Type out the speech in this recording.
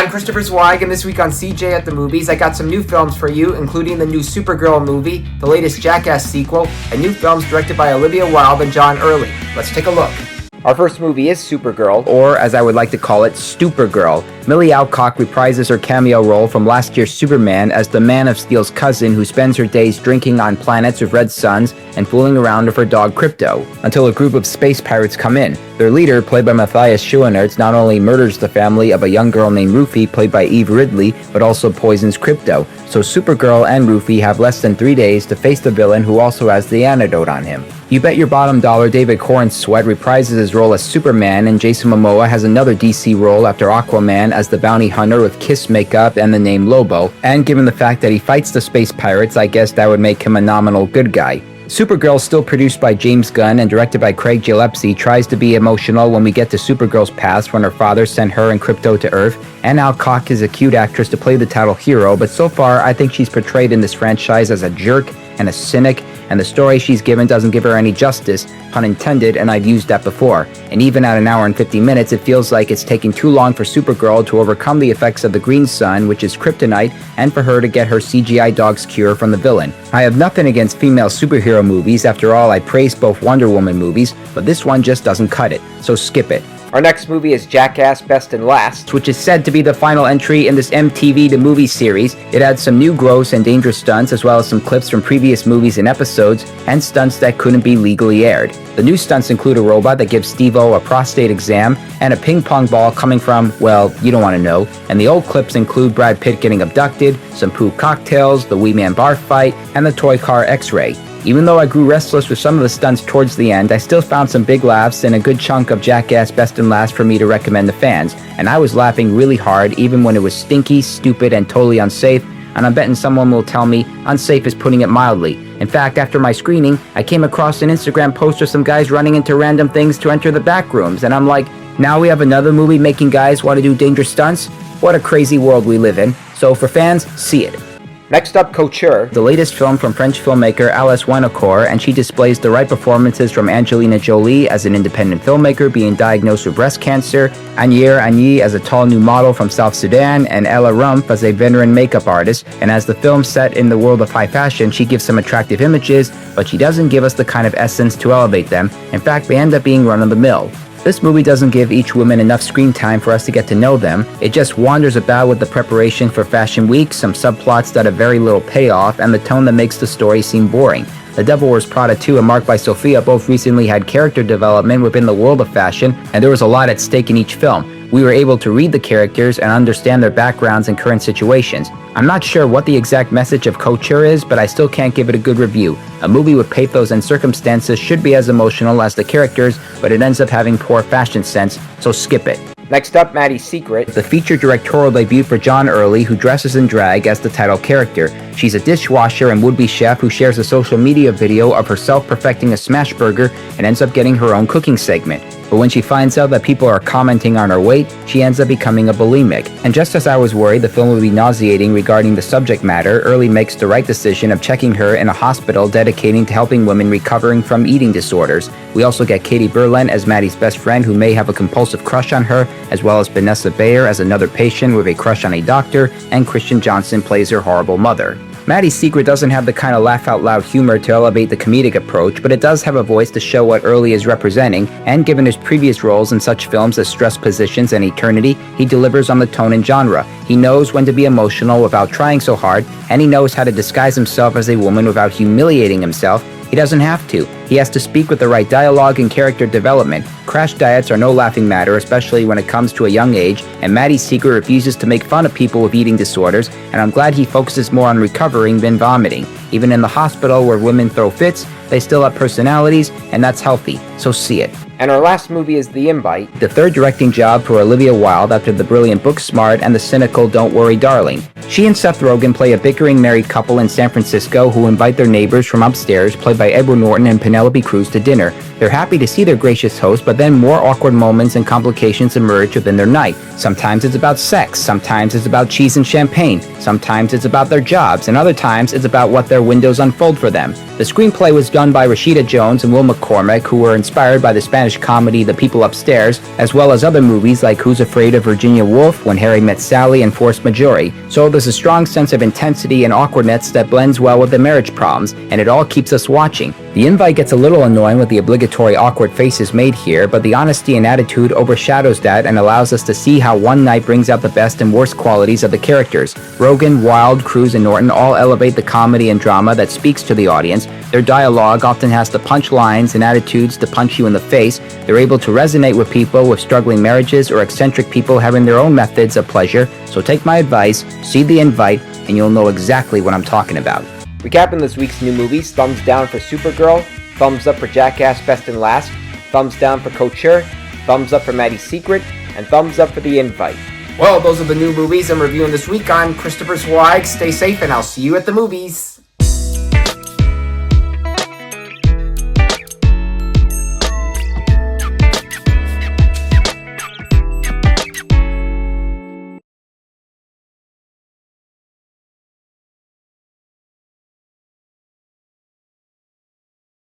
I'm Christopher Zweig, and this week on CJ at the Movies, I got some new films for you, including the new Supergirl movie, the latest Jackass sequel, and new films directed by Olivia Wilde and John Early. Let's take a look. Our first movie is Supergirl, or as I would like to call it, Stupergirl. Millie Alcock reprises her cameo role from last year's Superman as the Man of Steel's cousin who spends her days drinking on planets with red suns and fooling around with her dog Crypto, until a group of space pirates come in. Their leader, played by Matthias Schoenaerts, not only murders the family of a young girl named Rufy, played by Eve Ridley, but also poisons Crypto. So Supergirl and Rufy have less than 3 days to face the villain who also has the antidote on him. You bet your bottom dollar David Cornsweet reprises his role as Superman, and Jason Momoa has another DC role after Aquaman as the bounty hunter with Kiss makeup and the name Lobo, and given the fact that he fights the space pirates, I guess that would make him a nominal good guy. Supergirl, still produced by James Gunn and directed by Craig Gillespie, tries to be emotional when we get to Supergirl's past when her father sent her and Crypto to Earth, and Alcock is a cute actress to play the title hero, but so far I think she's portrayed in this franchise as a jerk and a cynic, and the story she's given doesn't give her any justice, pun intended, and I've used that before. And even at an hour and 50 minutes, it feels like it's taking too long for Supergirl to overcome the effects of the green sun, which is kryptonite, and for her to get her CGI dog's cure from the villain. I have nothing against female superhero movies. After all, I praise both Wonder Woman movies, but this one just doesn't cut it, so skip it. Our next movie is Jackass Best and Last, which is said to be the final entry in this MTV The Movie series. It adds some new gross and dangerous stunts, as well as some clips from previous movies and episodes, and stunts that couldn't be legally aired. The new stunts include a robot that gives Steve-O a prostate exam, and a ping pong ball coming from, well, you don't want to know. And the old clips include Brad Pitt getting abducted, some poo cocktails, the Wee Man bar fight, and the toy car X-Ray. Even though I grew restless with some of the stunts towards the end, I still found some big laughs and a good chunk of Jackass Best and Last for me to recommend to fans, and I was laughing really hard even when it was stinky, stupid, and totally unsafe, and I'm betting someone will tell me unsafe is putting it mildly. In fact, after my screening, I came across an Instagram post of some guys running into random things to enter the back rooms, and I'm like, now we have another movie making guys want to do dangerous stunts? What a crazy world we live in. So for fans, see it. Next up, Couture, the latest film from French filmmaker Alice Winocour, and she displays the right performances from Angelina Jolie as an independent filmmaker being diagnosed with breast cancer, Anyier as a tall new model from South Sudan, and Ella Rumpf as a veteran makeup artist. And as the film set in the world of high fashion, she gives some attractive images, but she doesn't give us the kind of essence to elevate them. In fact, they end up being run-of-the-mill. This movie doesn't give each woman enough screen time for us to get to know them. It just wanders about with the preparation for Fashion Week, some subplots that have very little payoff, and the tone that makes the story seem boring. The Devil Wears Prada 2 and Marked by Sophia both recently had character development within the world of fashion, and there was a lot at stake in each film. We were able to read the characters and understand their backgrounds and current situations. I'm not sure what the exact message of Couture is, but I still can't give it a good review. A movie with pathos and circumstances should be as emotional as the characters, but it ends up having poor fashion sense, so skip it. Next up, Maddie's Secret, the feature directorial debut for John Early, who dresses in drag as the title character. She's a dishwasher and would-be chef who shares a social media video of herself perfecting a smash burger and ends up getting her own cooking segment. But when she finds out that people are commenting on her weight, she ends up becoming a bulimic. And just as I was worried the film would be nauseating regarding the subject matter, Early makes the right decision of checking her in a hospital dedicating to helping women recovering from eating disorders. We also get Katie Berlin as Maddie's best friend who may have a compulsive crush on her, as well as Vanessa Bayer as another patient with a crush on a doctor, and Christian Johnson plays her horrible mother. Maddie's Secret doesn't have the kind of laugh-out-loud humor to elevate the comedic approach, but it does have a voice to show what Early is representing, and given his previous roles in such films as Stress Positions and Eternity, he delivers on the tone and genre. He knows when to be emotional without trying so hard, and he knows how to disguise himself as a woman without humiliating himself. He doesn't have to. He has to speak with the right dialogue and character development. Crash diets are no laughing matter, especially when it comes to a young age, and Maddie's Secret refuses to make fun of people with eating disorders, and I'm glad he focuses more on recovering than vomiting. Even in the hospital where women throw fits, they still have personalities, and that's healthy, so see it. And our last movie is The Invite, the third directing job for Olivia Wilde after the brilliant Booksmart and the cynical Don't Worry Darling. She and Seth Rogen play a bickering married couple in San Francisco who invite their neighbors from upstairs, played by Edward Norton and Penelope Cruz, to dinner. They're happy to see their gracious host, but then more awkward moments and complications emerge within their night. Sometimes it's about sex, sometimes it's about cheese and champagne, sometimes it's about their jobs, and other times it's about what their windows unfold for them. The screenplay was done by Rashida Jones and Will McCormick, who were inspired by the Spanish Spanish comedy The People Upstairs, as well as other movies like Who's Afraid of Virginia Woolf, When Harry Met Sally, and Force Majeure. So there's a strong sense of intensity and awkwardness that blends well with the marriage problems, and it all keeps us watching. The invite gets a little annoying with the obligatory awkward faces made here, but the honesty and attitude overshadows that and allows us to see how one night brings out the best and worst qualities of the characters. Rogen, Wilde, Cruise, and Norton all elevate the comedy and drama that speaks to the audience. Their dialogue often has the punch lines and attitudes to punch you in the face. They're able to resonate with people with struggling marriages or eccentric people having their own methods of pleasure. So take my advice, see the invite, and you'll know exactly what I'm talking about. Recapping this week's new movies: thumbs down for Supergirl, thumbs up for Jackass Best and Last, thumbs down for Couture, thumbs up for Maddie's Secret, and thumbs up for The Invite. Well, those are the new movies I'm reviewing this week. I'm Christopher Zweig. Stay safe, and I'll see you at the movies.